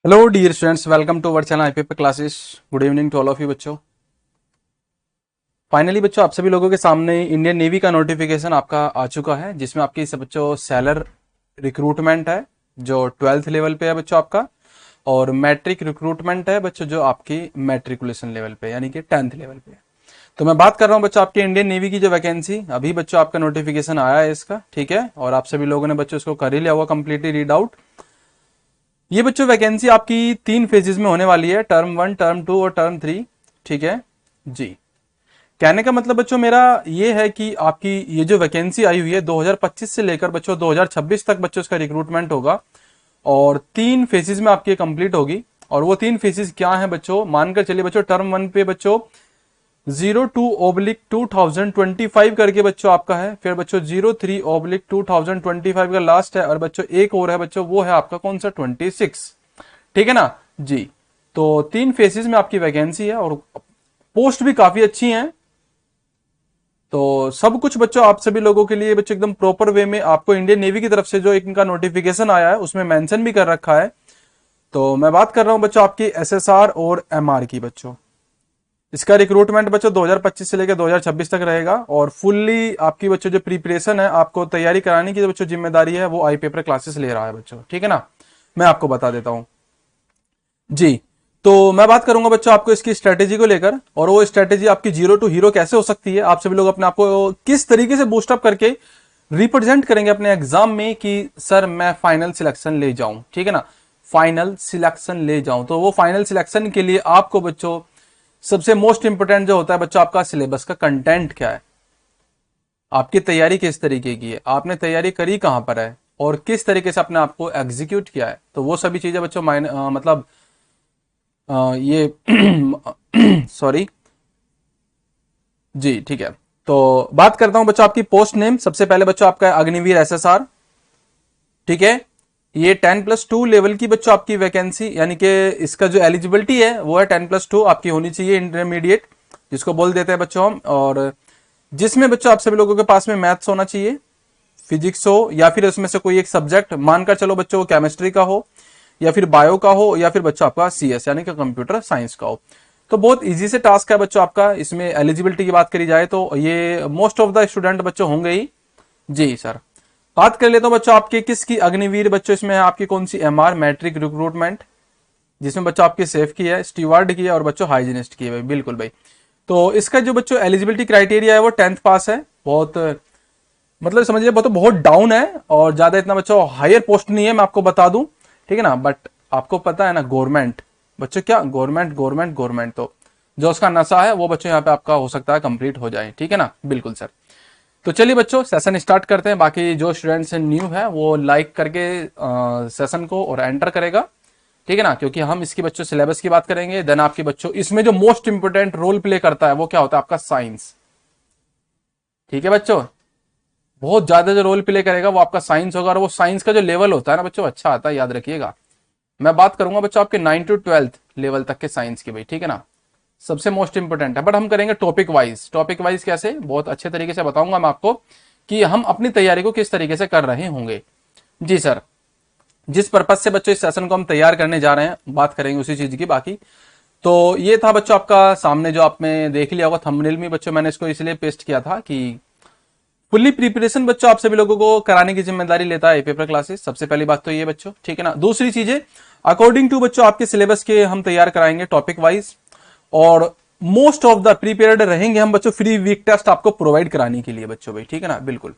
Hello dear students, welcome to our channel IPP classes. Good evening to all of you बच्चों। Finally बच्चों, आप सभी लोगों के सामने इंडियन नेवी का नोटिफिकेशन आपका आ चुका है, जिसमें आपकी सब बच्चों सैलर रिक्रूटमेंट है जो 12th लेवल पे है बच्चों आपका, और मैट्रिक रिक्रूटमेंट है बच्चों जो आपकी मैट्रिकुलेशन लेवल पे यानी कि 10th लेवल पे है। तो मैं बात कर रहा हूं बच्चों आपके इंडियन नेवी की जो वैकेंसी अभी बच्चों आपका नोटिफिकेशन आया है इसका, ठीक है, और आप सभी लोगों ने बच्चों इसको कर ही लिया होगा कंप्लीटली रीड आउट। ये बच्चों वैकेंसी आपकी 3 फेजेस में होने वाली है, टर्म 1, टर्म 2 और टर्म 3। ठीक है जी। कहने का मतलब बच्चों मेरा ये है कि आपकी ये जो वैकेंसी आई हुई है 2025 से लेकर बच्चों 2026 तक बच्चों इसका रिक्रूटमेंट होगा, और 3 फेजेस में आपकी कंप्लीट होगी। और वो 3 फेजेस क्या है बच्चों, मानकर चलिए बच्चों, टर्म 1 पे बच्चों 02/2025 करके बच्चों आपका है, फिर बच्चों 03/2025 का लास्ट है, और बच्चों एक और है बच्चों, वो है आपका कौन सा, 26। ठीक है ना जी। तो 3 फेजेस में आपकी वैकेंसी है और पोस्ट भी काफी अच्छी हैं। तो सब कुछ बच्चों आप सभी लोगों के लिए बच्चों एकदम प्रॉपर वे में आपको इंडियन नेवी की तरफ से जो एक इनका नोटिफिकेशन आया है उसमें मेंशन भी कर रखा है। तो मैं बात कर रहा हूं बच्चों आपकी एसएसआर और एमआर की बच्चों। इसका रिक्रूटमेंट बच्चों 2025 से लेकर 2026 तक रहेगा, और फुल्ली आपकी बच्चों जो प्रिपरेशन है, आपको तैयारी कराने की जो बच्चों जिम्मेदारी है वो आई पेपर क्लासेस ले रहा है बच्चों। ठीक है ना, मैं आपको बता देता हूं जी। तो मैं बात करूंगा बच्चों आपको इसकी स्ट्रेटेजी को लेकर, और वो स्ट्रेटेजी आपकी जीरो टू हीरो कैसे हो सकती है, आप सभी लोग अपने आप को किस तरीके से बूस्टअप करके रिप्रेजेंट करेंगे अपने एग्जाम में कि सर मैं फाइनल सिलेक्शन ले जाऊं। ठीक है ना, फाइनल सिलेक्शन ले जाऊं। तो वो फाइनल सिलेक्शन के लिए आपको बच्चों सबसे मोस्ट इंपोर्टेंट जो होता है बच्चों आपका सिलेबस का कंटेंट क्या है, आपकी तैयारी किस तरीके की है, आपने तैयारी करी कहां पर है, और किस तरीके से अपने आप को एग्जीक्यूट किया है। तो वो सभी चीजें बच्चों मतलब ये सॉरी जी, ठीक है। तो बात करता हूं बच्चों आपकी पोस्ट नेम। सबसे पहले बच्चों आपका है अग्निवीर एसएसआर। ठीक है, ये 10+2 लेवल की बच्चों आपकी वैकेंसी, यानी कि इसका जो एलिजिबिलिटी है वो है 10+2 आपकी होनी चाहिए, इंटरमीडिएट जिसको बोल देते हैं बच्चों हम, और जिसमें बच्चों आप सभी लोगों के पास में मैथ्स होना चाहिए, फिजिक्स हो, या फिर उसमें से कोई एक सब्जेक्ट, मानकर चलो बच्चों केमिस्ट्री का हो, या फिर बायो का हो, या फिर बच्चों आपका सीएस यानी कि कंप्यूटर साइंस का हो। तो बहुत इजी से टास्क है बच्चों आपका। इसमें एलिजिबिलिटी की बात करी जाए तो ये मोस्ट ऑफ द स्टूडेंट बच्चों होंगे ही जी सर। बात कर लेता हूं बच्चों आपके किसकी, अग्निवीर बच्चों इसमें है आपकी कौन सी, एमआर मैट्रिक रिक्रूटमेंट, जिसमें बच्चों आपकी सेफ की है, स्टीवार्ड की है, और बच्चों हाइजीनिस्ट की है भाई, बिल्कुल भाई। तो इसका जो बच्चों एलिजिबिलिटी क्राइटेरिया है वो 10th पास है। बहुत मतलब समझिए बहुत डाउन है, और ज्यादा इतना बच्चों हायर पोस्ट नहीं है, मैं आपको बता दूं। ठीक है ना, बट आपको पता है ना गवर्नमेंट बच्चों, क्या गवर्नमेंट गवर्नमेंट गवर्नमेंट, तो जो उसका नशा है वो बच्चों यहाँ पे आपका हो सकता है कंप्लीट हो जाए। ठीक है ना, बिल्कुल सर। तो चलिए बच्चों सेशन स्टार्ट करते हैं। बाकी जो स्टूडेंट्स न्यू है वो लाइक करके सेशन को और एंटर करेगा। ठीक है ना, क्योंकि हम इसकी बच्चों सिलेबस की बात करेंगे। देन आपकी बच्चों इसमें जो मोस्ट इंपोर्टेंट रोल प्ले करता है वो क्या होता है, आपका साइंस। ठीक है बच्चों, बहुत ज्यादा जो रोल प्ले करेगा वो आपका साइंस होगा, और वो साइंस का जो लेवल होता है ना बच्चों अच्छा आता है, याद रखिएगा। मैं बात करूंगा बच्चों आपके 9 to 12 लेवल तक के साइंस की भाई। ठीक है ना, सबसे मोस्ट इंपोर्टेंट है, बट हम करेंगे टॉपिक वाइज। टॉपिक वाइज कैसे, बहुत अच्छे तरीके से बताऊंगा मैं आपको कि हम अपनी तैयारी को किस तरीके से कर रहे होंगे जी सर। जिस पर्पज से बच्चों इस सेशन को हम तैयार करने जा रहे हैं बात करेंगे उसी चीज की। बाकी तो ये था बच्चों आपका सामने, जो आपने देख लिया होगा थंबनेल में बच्चों, मैंने इसको इसलिए पेस्ट किया था कि फुल्ली प्रिपरेशन बच्चों आप सभी लोगों को कराने की जिम्मेदारी लेता है पेपर क्लासेस। सबसे पहली बात तो ये बच्चों, ठीक है ना। दूसरी चीजें अकॉर्डिंग टू बच्चों आपके सिलेबस के हम तैयार कराएंगे टॉपिक वाइज, और मोस्ट ऑफ द प्रीपेयर्ड रहेंगे हम बच्चों फ्री वीक टेस्ट आपको प्रोवाइड कराने के लिए बच्चों भाई। ठीक है ना, बिल्कुल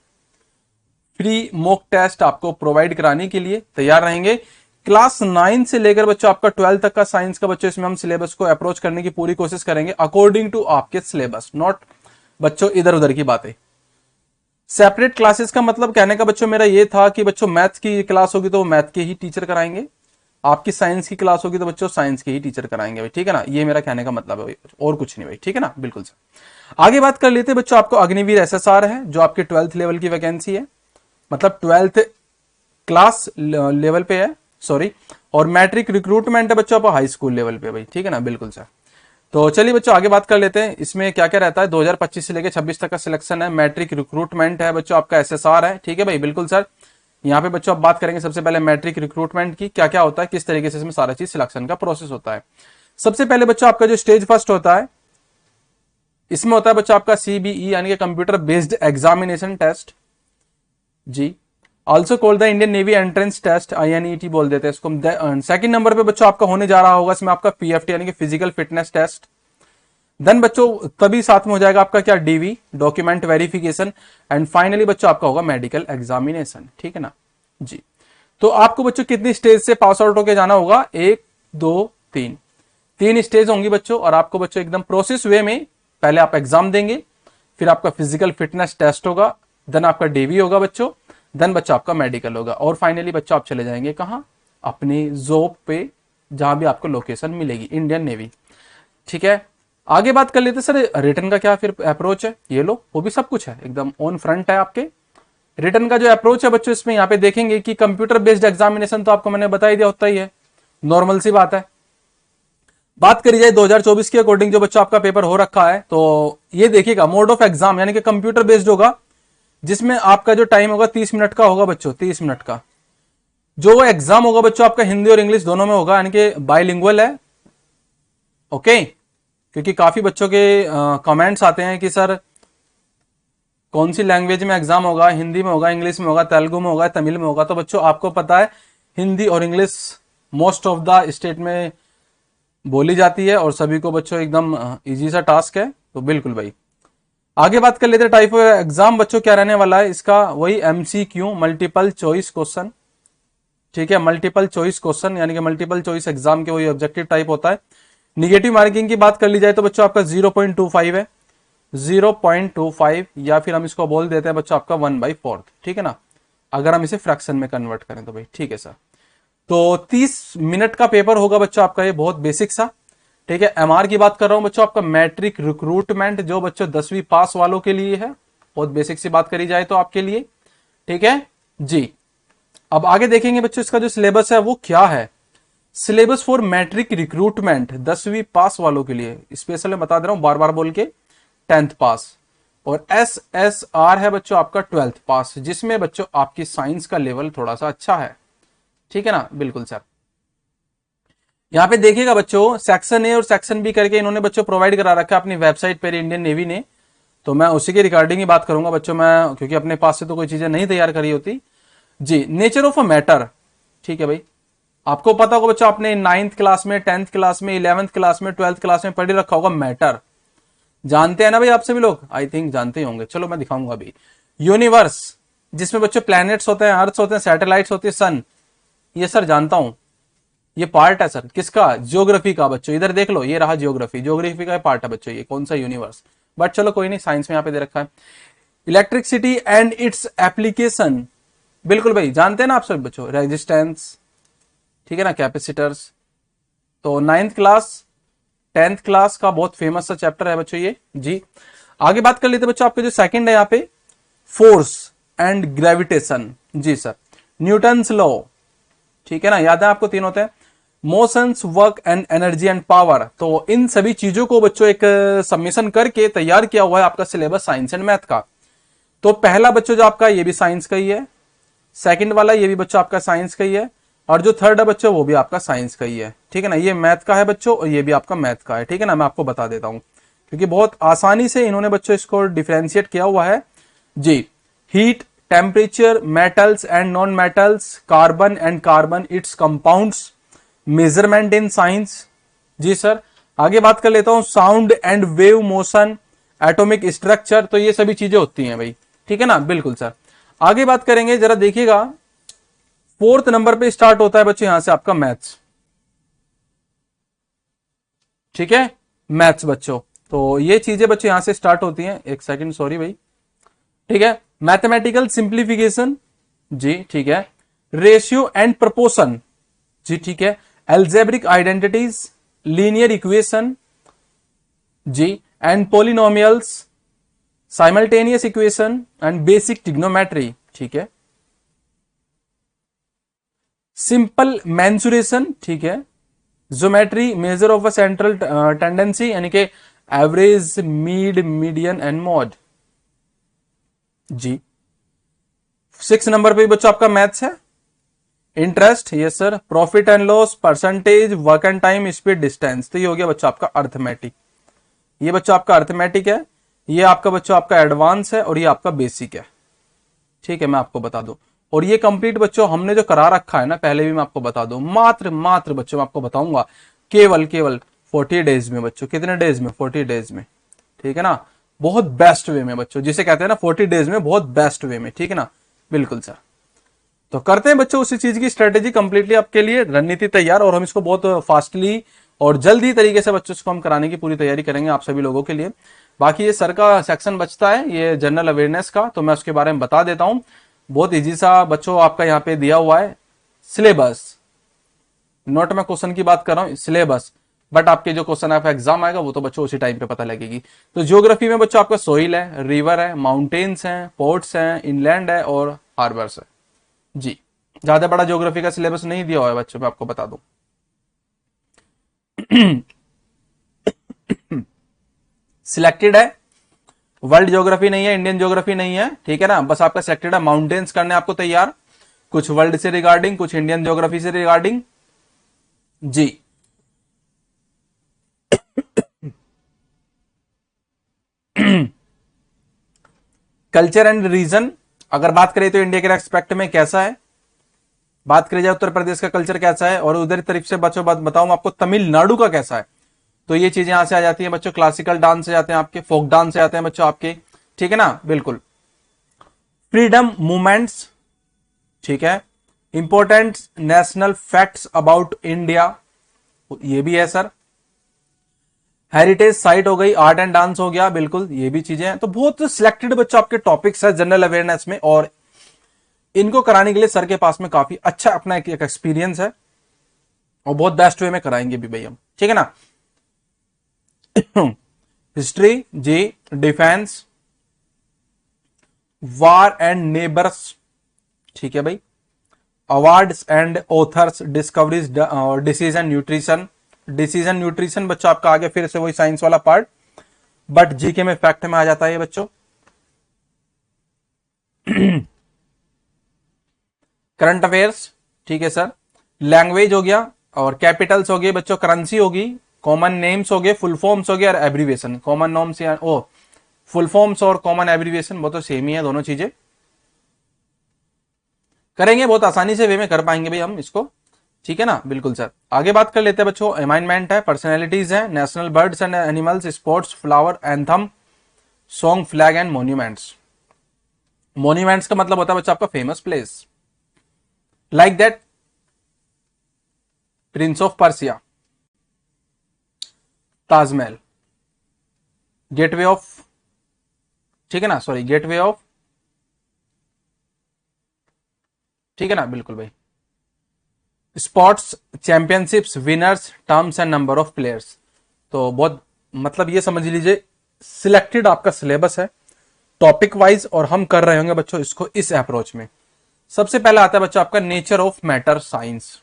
फ्री मॉक टेस्ट आपको प्रोवाइड कराने के लिए तैयार रहेंगे। क्लास 9 से लेकर बच्चों आपका 12 तक का साइंस का बच्चों, इसमें हम सिलेबस को अप्रोच करने की पूरी कोशिश करेंगे अकॉर्डिंग टू आपके सिलेबस, नॉट बच्चों इधर उधर की बातें। सेपरेट क्लासेस का मतलब कहने का बच्चों मेरा ये था कि बच्चों मैथ की क्लास होगी तो वो मैथ के ही टीचर कराएंगे, आपकी साइंस की क्लास होगी तो बच्चों साइंस के ही टीचर कराएंगे भाई। ठीक है ना, ये मेरा कहने का मतलब है भाई, और कुछ नहीं भाई। ठीक है ना, बिल्कुल सर। आगे बात कर लेते हैं बच्चों, आपको अग्निवीर एसएसआर है जो आपके 12th लेवल की वैकेंसी है, मतलब 12th क्लास लेवल पे है, सॉरी। और मैट्रिक रिक्रूटमेंट है बच्चों आपको हाई स्कूल लेवल पे भाई। ठीक है ना, बिल्कुल सर। तो चलिए बच्चों आगे बात कर लेते हैं, इसमें क्या क्या रहता है। 2025 से लेकर 26 तक का सिलेक्शन है, मैट्रिक रिक्रूटमेंट है बच्चों आपका, एसएसआर है। ठीक है भाई, बिल्कुल सर। यहाँ पे बच्चों अब बात करेंगे सबसे पहले मैट्रिक रिक्रूटमेंट की, क्या क्या होता है, किस तरीके से इसमें सारा चीज सिलेक्शन का प्रोसेस होता है। सबसे पहले बच्चों आपका जो स्टेज फर्स्ट होता है, इसमें होता है बच्चों आपका सीबीई यानी कि कंप्यूटर बेस्ड एग्जामिनेशन टेस्ट, जी, also called the Indian navy entrance test, INET बोल देते हैं इसको। सेकंड नंबर पे बच्चों आपका होने जा रहा होगा इसमें आपका PFT यानी कि फिजिकल फिटनेस टेस्ट। देन बच्चों तभी साथ में हो जाएगा आपका क्या, DV document verification. And finally बच्चों आपका होगा मेडिकल एग्जामिनेशन, ठीक है ना जी। तो आपको बच्चों कितनी स्टेज से पास आउट होके जाना होगा, 1 2 3, 3 स्टेज होंगी बच्चों। और आपको बच्चों एकदम प्रोसेस वे में पहले आप एग्जाम देंगे, फिर आपका फिजिकल फिटनेस टेस्ट होगा, देन आपका DV होगा बच्चों, देन बच्चा आपका मेडिकल होगा, और फाइनली बच्चा आप चले जाएंगे कहां, अपनी जॉब पे जहां भी आपको लोकेशन मिलेगी, इंडियन नेवी, ठीक है। आगे बात कर लेते सर रिटर्न का क्या फिर अप्रोच है, ये लो वो भी सब कुछ है एकदम ऑन फ्रंट है आपके। रिटर्न का जो अप्रोच है बच्चों, इसमें यहाँ पे देखेंगे कि कंप्यूटर बेस्ड एग्जामिनेशन तो आपको मैंने बता ही दिया होता ही है, नॉर्मल सी बात है। बात करी जाए 2024 के अकॉर्डिंग जो बच्चों आपका पेपर हो रखा है, तो ये देखिएगा मोड ऑफ एग्जाम यानी कि कंप्यूटर बेस्ड होगा, जिसमें आपका जो टाइम होगा 30 मिनट का होगा बच्चों, 30 मिनट का। जो एग्जाम होगा बच्चों आपका हिंदी और इंग्लिश दोनों में होगा, यानी कि बाइलिंगुअल है, ओके। क्योंकि काफी बच्चों के कमेंट्स आते हैं कि सर कौन सी लैंग्वेज में एग्जाम होगा, हिंदी में होगा, इंग्लिश में होगा, तेलुगु में होगा, तमिल में होगा। तो बच्चों आपको पता है हिंदी और English most of the state में बोली जाती है, और सभी को बच्चों एकदम इजी सा टास्क है, तो बिल्कुल भाई। आगे बात कर लेते हैं टाइप ऑफ एग्जाम बच्चों क्या रहने वाला है इसका, वही MCQ मल्टीपल चॉइस क्वेश्चन, ठीक है, मल्टीपल चॉइस क्वेश्चन यानी कि मल्टीपल चॉइस एग्जाम के वही ऑब्जेक्टिव टाइप होता है। निगेटिव मार्किंग की बात कर ली जाए तो बच्चों आपका 0.25 है, 0.25, या फिर हम इसको बोल देते हैं बच्चों आपका 1/4, ठीक है ना, अगर हम इसे फ्रैक्शन में कन्वर्ट करें तो भाई, ठीक है सर। तो 30 मिनट का पेपर होगा बच्चों आपका, ये बहुत बेसिक सा, ठीक है। MR की बात कर रहा हूं बच्चों आपका मैट्रिक रिक्रूटमेंट, जो बच्चों 10वीं पास वालों के लिए है, बहुत बेसिक सी बात करी जाए तो आपके लिए, ठीक है जी। अब आगे देखेंगे बच्चों इसका जो सिलेबस है वो क्या है। सिलेबस फॉर मैट्रिक रिक्रूटमेंट 10वीं पास वालों के लिए स्पेशल मैं बता दे रहा हूं बार बार बोल के, 10th पास, और SSR है बच्चों आपका 12th पास, जिसमें बच्चों आपकी साइंस का लेवल थोड़ा सा अच्छा है, ठीक है ना, बिल्कुल सर। यहां पे देखिएगा बच्चों सेक्शन A और सेक्शन B करके इन्होंने बच्चों प्रोवाइड करा रखा है अपनी वेबसाइट पर इंडियन नेवी ने, तो मैं उसी के रिगार्डिंग ही बात करूंगा बच्चों मैं, क्योंकि अपने पास से तो कोई चीजें नहीं तैयार करी होती जी। नेचर ऑफ अ मैटर, ठीक है भाई, आपको पता होगा बच्चों आपने 9th क्लास में, 10th क्लास में, 11th क्लास में, 12th क्लास में पढ़ रखा होगा मैटर, जानते हैं ना भाई आप सभी लोग, आई थिंक जानते ही होंगे। चलो मैं दिखाऊंगा अभी। यूनिवर्स, जिसमें बच्चों प्लैनेट्स होते हैं, अर्थ होते हैं, सैटेलाइट्स होती है, सन, ये सर जानता हूं, ये पार्ट है सर किसका, ज्योग्राफी का बच्चों, इधर देख लो ये रहा ज्योग्राफी, ज्योग्राफी का पार्ट है बच्चों, ये कौन सा यूनिवर्स, बट चलो कोई नहीं, साइंस में यहां पे दे रखा है। इलेक्ट्रिसिटी एंड इट्स एप्लीकेशन, बिल्कुल भाई जानते हैं ना आप सब बच्चों, रेजिस्टेंस, ठीक है ना, कैपेसिटर्स। तो 9th क्लास 10th क्लास का बहुत फेमस सा चैप्टर है बच्चों ये जी। आगे बात कर लेते बच्चों आपके जो सेकंड है यहाँ पे, फोर्स एंड ग्रेविटेशन, जी सर, न्यूटन्स लॉ, ठीक है ना, याद है आपको, तीन होते हैं, motions, work and energy and power. तो इन सभी चीजों को बच्चों एक सबमिशन करके तैयार किया हुआ है आपका सिलेबस साइंस एंड मैथ का। तो पहला बच्चों जो आपका ये भी साइंस का ही है, सेकंड वाला ये भी बच्चों आपका साइंस का ही है, और जो थर्ड है बच्चों वो भी आपका साइंस का ही है, ठीक है ना, ये मैथ का है बच्चों और ये भी आपका मैथ का है, ठीक है ना, मैं आपको बता देता हूं क्योंकि बहुत आसानी से इन्होंने बच्चों इसको डिफरेंशिएट किया हुआ है जी। Heat, temperature, metals and non metals, carbon and carbon its compounds, measurement in science, जी सर। आगे बात कर लेता हूं sound and wave motion, atomic structure, तो ये सभी चीजें होती हैं भाई, ठीक है ना, बिल्कुल सर। आगे बात करेंगे, जरा देखिएगा 4th नंबर पे स्टार्ट होता है बच्चों यहां से आपका मैथ्स, ठीक है, मैथ्स बच्चों। तो ये चीजें बच्चों यहां से स्टार्ट होती हैं, एक सेकंड सॉरी भाई, ठीक है। मैथमेटिकल सिंप्लीफिकेशन, जी ठीक है, रेशियो एंड प्रपोर्शन, जी ठीक है, एल्जेब्रिक आइडेंटिटीज, लीनियर इक्वेशन, जी, and polynomials, simultaneous equation and basic trigonometry, ठीक है, सिंपल मेंसुरेशन, ठीक है, geometry, measure of a central tendency यानी कि average, mean, median and mode, जी, 6 नंबर पे बच्चों आपका मैथ्स है। Interest, yes sir. Profit and loss, percentage, work and time, speed, distance. तो ये हो गया बच्चों आपका अर्थमेटिक। ये बच्चों आपका अर्थमेटिक है, ये आपका बच्चों आपका एडवांस है, और ये आपका बेसिक है। ठीक है, मैं आपको बता दूं। और ये कंप्लीट बच्चों हमने जो करा रखा है ना, पहले भी मैं आपको बता दूं, मात्र मात्र बच्चों मैं आपको बताऊंगा केवल केवल 40 डेज में बच्चों। कितने डेज में? 40 डेज में। ठीक है ना, बहुत बेस्ट वे में बच्चों, जिसे कहते हैं ना 40 डेज में बहुत बेस्ट वे में। ठीक है ना, बिल्कुल सर। तो करते हैं बच्चों उसी चीज की स्ट्रेटेजी कंप्लीटली आपके लिए रणनीति तैयार, और हम इसको बहुत फास्टली और जल्दी तरीके से बच्चों को हम कराने की पूरी तैयारी करेंगे आप सभी लोगों के लिए। बाकी ये सर का सेक्शन बचता है ये जनरल अवेयरनेस का, तो मैं उसके बारे में बता देता हूं। बहुत इजी सा बच्चों आपका यहाँ पे दिया हुआ है सिलेबस, नोट में क्वेश्चन की बात कर रहा हूं, सिलेबस। बट आपके जो क्वेश्चन आपका एग्जाम आएगा वो तो बच्चों उसी टाइम पे पता लगेगी। तो ज्योग्राफी में बच्चों आपका सोइल है, रिवर है, माउंटेन्स हैं, पोर्ट्स हैं, इनलैंड है और हार्बर्स है। जी, ज्यादा बड़ा ज्योग्राफी का सिलेबस नहीं दिया हुआ है बच्चों, मैं आपको बता दूं। सिलेक्टेड है, वर्ल्ड ज्योग्राफी नहीं है, इंडियन ज्योग्राफी नहीं है। ठीक है ना, बस आपका सिलेक्टेड है, माउंटेन्स करने आपको तैयार, कुछ वर्ल्ड से रिगार्डिंग, कुछ इंडियन ज्योग्राफी से रिगार्डिंग। जी, कल्चर एंड रीजन, अगर बात करें तो इंडिया के रेस्पेक्ट में कैसा है, बात करी जाए उत्तर प्रदेश का कल्चर कैसा है, और उधर तरफ से बच्चों बात बताऊं आपको तमिलनाडु का कैसा है। तो ये चीजें यहां से आ जाती हैं बच्चों, क्लासिकल डांस से जाते हैं आपके, फोक डांस से जाते हैं बच्चों आपके। ठीक है ना, बिल्कुल। फ्रीडम मूवमेंट्स, ठीक है। Important national facts about India, ये भी है सर। हेरिटेज साइट हो गई, आर्ट एंड डांस हो गया, बिल्कुल ये भी चीजें हैं। तो बहुत सिलेक्टेड बच्चों आपके टॉपिक्स है जनरल अवेयरनेस में, और इनको कराने के लिए सर के पास में काफी अच्छा अपना एक एक्सपीरियंस है, और बहुत बेस्ट वे में कराएंगे भी भाई हम। ठीक है ना। हिस्ट्री जी, डिफेंस, वार एंड नेबर्स, ठीक है भाई, awards and authors, discoveries, decision nutrition. Decision nutrition बच्चों आपका आगे फिर से वही साइंस वाला पार्ट, बट जीके में फैक्ट में आ जाता है ये बच्चों। करंट अफेयर्स, ठीक है सर। लैंग्वेज हो गया, और कैपिटल्स हो गए बच्चों, करेंसी होगी, कॉमन नेम्स हो गए, फुल फॉर्म्स हो गए, और एब्रीविएशन। कॉमन नॉर्म्स या ओ फुल फॉर्म्स और कॉमन एब्रीविएशन वो तो सेम ही है दोनों चीजें। करेंगे बहुत आसानी से वे में कर पाएंगे भाई हम इसको। ठीक है ना, बिल्कुल सर। आगे बात कर लेते हैं बच्चों, अमाइनमेंट है, पर्सनैलिटीज है, national birds and animals, sports, flower, anthem, song, flag and monuments. Monuments का मतलब होता है बच्चा आपका famous place, like that Prince of Persia, Taj Mahal, gateway of, ठीक है ना, सॉरी गेटवे ऑफ, ठीक है ना, बिल्कुल भाई। Sports, championships, winners, terms and number of players. तो बहुत मतलब ये समझ लीजिए सिलेक्टेड आपका सिलेबस है टॉपिक वाइज, और हम कर रहे होंगे बच्चों इसको इस अप्रोच में। सबसे पहले आता है बच्चों आपका नेचर ऑफ मैटर साइंस।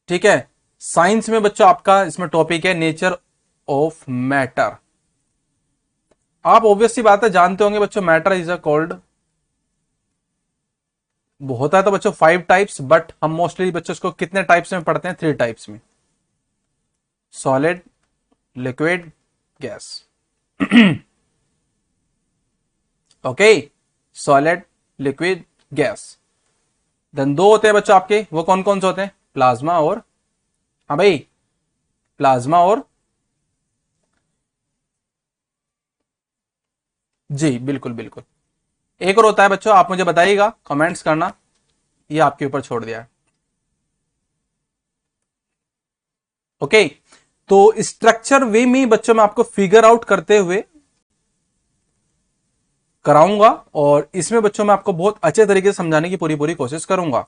ठीक है, साइंस में बच्चों आपका इसमें टॉपिक है नेचर ऑफ मैटर। आप ऑब्वियसली बात है जानते होंगे बच्चों, मैटर इज अ कॉल्ड, होता है तो बच्चों 5 टाइप्स, बट हम मोस्टली बच्चों इसको कितने टाइप्स में पढ़ते हैं? 3 टाइप्स में, solid, liquid, gas. Okay, solid, liquid, gas. Then 2 होते हैं बच्चों आपके, वो कौन कौन से होते हैं? प्लाज्मा और, हाँ भाई, प्लाज्मा और, जी बिल्कुल बिल्कुल। एक और होता है बच्चों, आप मुझे बताइएगा, कमेंट्स करना, ये आपके ऊपर छोड़ दिया है। ओके, तो स्ट्रक्चर वे में बच्चों मैं आपको फिगर आउट करते हुए कराऊंगा, और इसमें बच्चों मैं आपको बहुत अच्छे तरीके से समझाने की पूरी पूरी कोशिश करूंगा।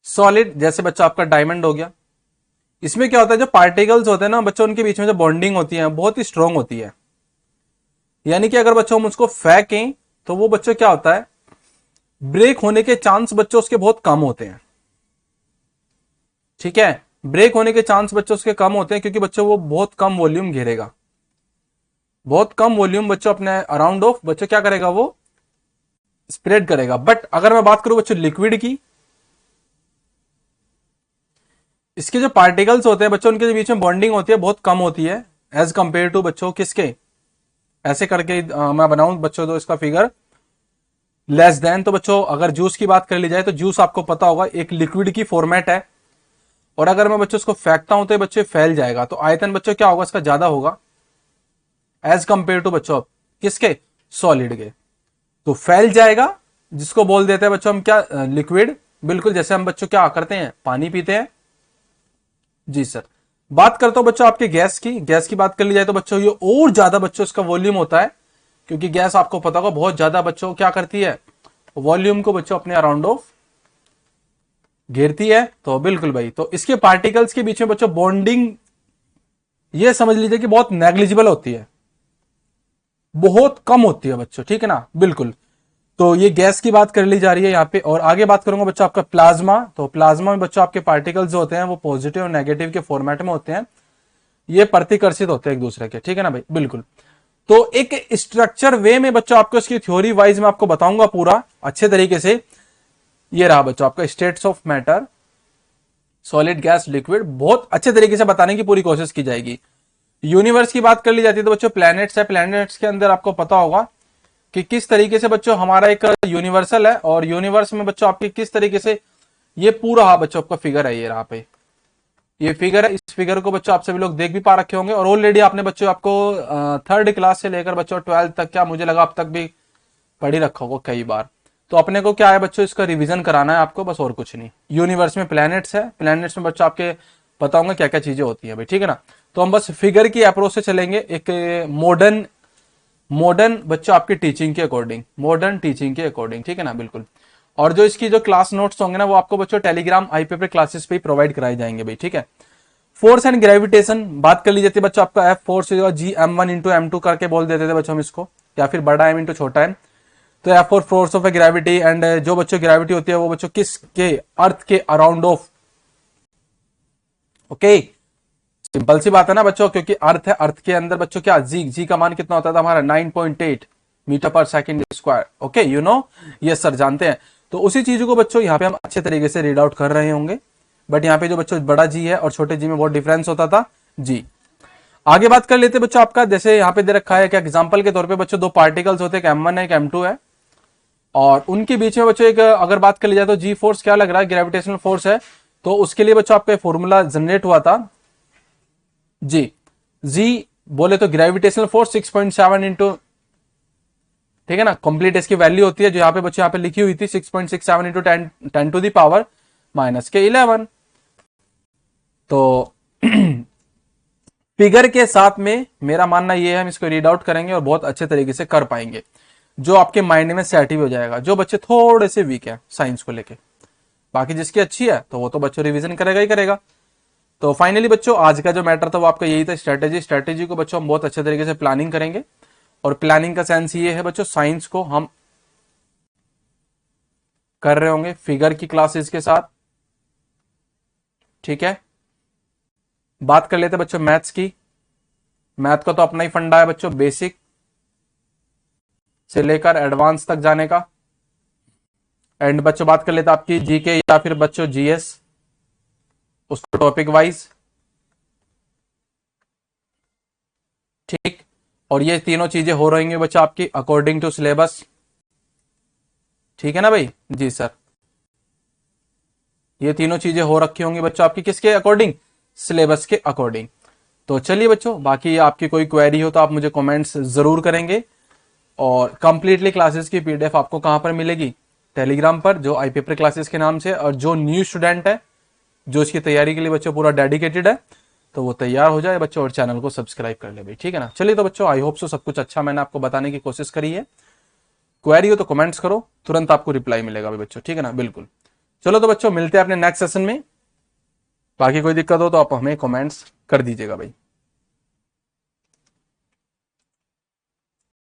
सॉलिड जैसे बच्चों आपका डायमंड हो गया, इसमें क्या होता है, जो पार्टिकल्स होते हैं ना बच्चों, उनके बीच में जो बॉन्डिंग होती है बहुत ही स्ट्रांग होती है। यानी कि अगर बच्चों हम उसको फेंकें तो वो बच्चों क्या होता है, ब्रेक होने के चांस बच्चों उसके बहुत कम होते हैं। ठीक है, ब्रेक होने के चांस बच्चों उसके कम होते हैं, क्योंकि बच्चों वो बहुत कम वॉल्यूम घेरेगा। बहुत कम वॉल्यूम बच्चों अपने अराउंड ऑफ बच्चों क्या करेगा, वो स्प्रेड करेगा। बट अगर मैं बात करूं बच्चों लिक्विड की, इसके जो पार्टिकल्स होते हैं बच्चों, उनके बीच में बॉन्डिंग होती है बहुत कम होती है एज कंपेयर टू बच्चों किसके, ऐसे करके मैं बनाऊं बच्चों तो इसका फिगर लेस देन। तो बच्चों अगर जूस की बात कर ली जाए तो जूस आपको पता होगा एक लिक्विड की फॉर्मेट है, और अगर मैं बच्चों उसको फेंकता हूं तो ये बच्चे फैल जाएगा। तो आयतन बच्चों क्या होगा इसका, ज्यादा होगा एज कंपेयर टू बच्चों किसके, सॉलिड के। तो फैल जाएगा, जिसको बोल देते हैं बच्चों हम क्या, लिक्विड। बिल्कुल जैसे हम बच्चों क्या करते हैं, पानी पीते हैं। जी सर। बात करता हूं बच्चों आपके गैस की, गैस की बात कर ली जाए तो बच्चों ये और ज्यादा बच्चों इसका वॉल्यूम होता है, क्योंकि गैस आपको पता होगा बहुत ज्यादा बच्चों क्या करती है, वॉल्यूम को बच्चों अपने अराउंड ऑफ घेरती है। तो बिल्कुल भाई, तो इसके पार्टिकल्स के बीच में बच्चों बॉन्डिंग ये समझ लीजिए कि बहुत नेग्लिजिबल होती है, बहुत कम होती है बच्चों, ठीक है ना, बिल्कुल। तो ये गैस की बात कर ली जा रही है यहाँ पे। और आगे बात करूंगा बच्चों आपका प्लाज्मा। तो प्लाज्मा में बच्चों आपके पार्टिकल्स जो होते हैं वो पॉजिटिव और नेगेटिव के फॉर्मेट में होते हैं, ये प्रतिकर्षित होते हैं एक दूसरे के, ठीक है ना भाई, बिल्कुल। तो एक स्ट्रक्चर वे में बच्चों आपको इसकी थ्योरी वाइज मैं आपको बताऊंगा पूरा अच्छे तरीके से। ये रहा बच्चों आपका states of matter, solid gas liquid, बहुत अच्छे तरीके से बताने की पूरी कोशिश की जाएगी। यूनिवर्स की बात कर ली जाती है तो बच्चों प्लैनेट्स है, प्लैनेट्स के अंदर आपको पता होगा कि किस तरीके से बच्चों हमारा एक यूनिवर्सल है, और यूनिवर्स में बच्चों आपकी किस तरीके से ये पूरा बच्चों आपका फिगर है, ये रहा पे ये फिगर है। इस फिगर को बच्चों आप सभी लोग देख भी पा रखे होंगे, और ऑलरेडी आपने बच्चों आपको थर्ड क्लास से लेकर बच्चों 12th तक, क्या मुझे लगा अब तक भी पढ़ ही रखा होगा कई बार। तो अपने को क्या है बच्चों, इसका रिवीजन कराना है आपको, बस और कुछ नहीं। यूनिवर्स में प्लैनेट्स है, प्लैनेट्स में बच्चों आपके पता होंगे क्या क्या चीजें होती है भाई, ठीक है ना। तो हम बस फिगर की अप्रोच से चलेंगे, एक मॉडर्न मॉडर्न बच्चों आपकी टीचिंग के अकॉर्डिंग, मॉडर्न टीचिंग के अकॉर्डिंग, ठीक है ना, बिल्कुल। और जो इसकी जो क्लास नोट्स होंगे ना, वो आपको बच्चों टेलीग्राम आईपीपी क्लासेस पे प्रोवाइड कराए जाएंगे भाई, ठीक है। फोर्स एंड ग्रेविटेशन बात कर ली जाती है बच्चों, आपका एफ फोर्स जी M1 इंटू M2 करके बोल देते थे बच्चों हम इसको, या फिर बड़ा एम इंटू छोटा एम। तो F four force of a gravity, and जो बच्चों ग्रेविटी होती है वो बच्चों किसके, अर्थ के अराउंड ऑफ। ओके, सिंपल सी बात है ना बच्चों, क्योंकि अर्थ है, अर्थ के अंदर बच्चों क्या, जी का मान कितना होता था हमारा 9.8 मीटर पर second square. Okay, you know, ये सर जानते हैं। तो उसी चीज को बच्चों यहाँ पे हम अच्छे तरीके से रीड आउट कर रहे होंगे। बट यहाँ पे जो बच्चों बड़ा जी है और छोटे जी में बहुत डिफरेंस होता था जी। आगे बात कर लेते बच्चों आपका, जैसे यहाँ पे दे रखा है कि एग्जाम्पल के तौर पे बच्चों दो पार्टिकल्स होते हैं, एक M1 है एक M2 है, और उनके बीच में बच्चों एक अगर बात कर ली जाए तो जी फोर्स क्या लग रहा है, ग्रेविटेशनल फोर्स है। तो उसके लिए बच्चों आपका फॉर्मूला जनरेट हुआ था जी बोले तो ग्रेविटेशनल फोर्स 6.7 इंटू, ठीक है ना, कंप्लीट इसकी वैल्यू होती है जो यहाँ पे बच्चों यहाँ पे लिखी हुई थी 6.67 into 10 to the power minus के 11। तो फिगर के साथ में मेरा मानना यह है हम इसको रीड आउट करेंगे और बहुत अच्छे तरीके से कर पाएंगे, जो आपके माइंड में सेट ही हो जाएगा। जो बच्चे थोड़े से वीक है साइंस को लेके, बाकी जिसकी अच्छी है तो वो तो बच्चों रिवीजन करेगा ही करेगा। तो फाइनली बच्चों आज का जो मैटर था वो आपका यही था, स्ट्रेटेजी को बच्चों हम बहुत अच्छे तरीके से प्लानिंग करेंगे। और प्लानिंग का सेंस ये है बच्चों, साइंस को हम कर रहे होंगे फिगर की क्लासेस के साथ, ठीक है। बात कर लेते बच्चों मैथ्स की। मैथ का तो अपना ही फंडा है बच्चों, बेसिक से लेकर एडवांस तक जाने का। एंड बच्चों बात कर लेते आपकी जीके या फिर बच्चों जीएस, उसको टॉपिक वाइज, ठीक। और ये तीनों चीजें हो रही हैं बच्चों आपकी अकॉर्डिंग टू सिलेबस, ठीक है ना भाई, जी सर। ये तीनों चीजें हो रखी होंगी बच्चों आपकी किसके अकॉर्डिंग, सिलेबस के अकॉर्डिंग। तो चलिए बच्चों, बाकी आपकी कोई क्वेरी हो तो आप मुझे कमेंट्स जरूर करेंगे। और कंप्लीटली क्लासेस की पीडीएफ आपको कहां पर मिलेगी, टेलीग्राम पर, जो आईपीपी क्लासेस के नाम से। और जो न्यू स्टूडेंट है जो इसकी तैयारी के लिए बच्चों पूरा डेडिकेटेड है, तो वो तैयार हो जाए बच्चों और चैनल को सब्सक्राइब कर ले भाई, ठीक है ना। चलिए तो बच्चों, आई होप सो सब कुछ अच्छा मैंने आपको बताने की कोशिश करी है। क्वेरी हो तो कमेंट्स करो, तुरंत आपको रिप्लाई मिलेगा भाई बच्चों, ठीक है ना, बिल्कुल। चलो तो बच्चों, मिलते हैं अपने नेक्स्ट सेशन में। बाकी कोई दिक्कत हो तो आप हमें कमेंट्स कर दीजिएगा भाई।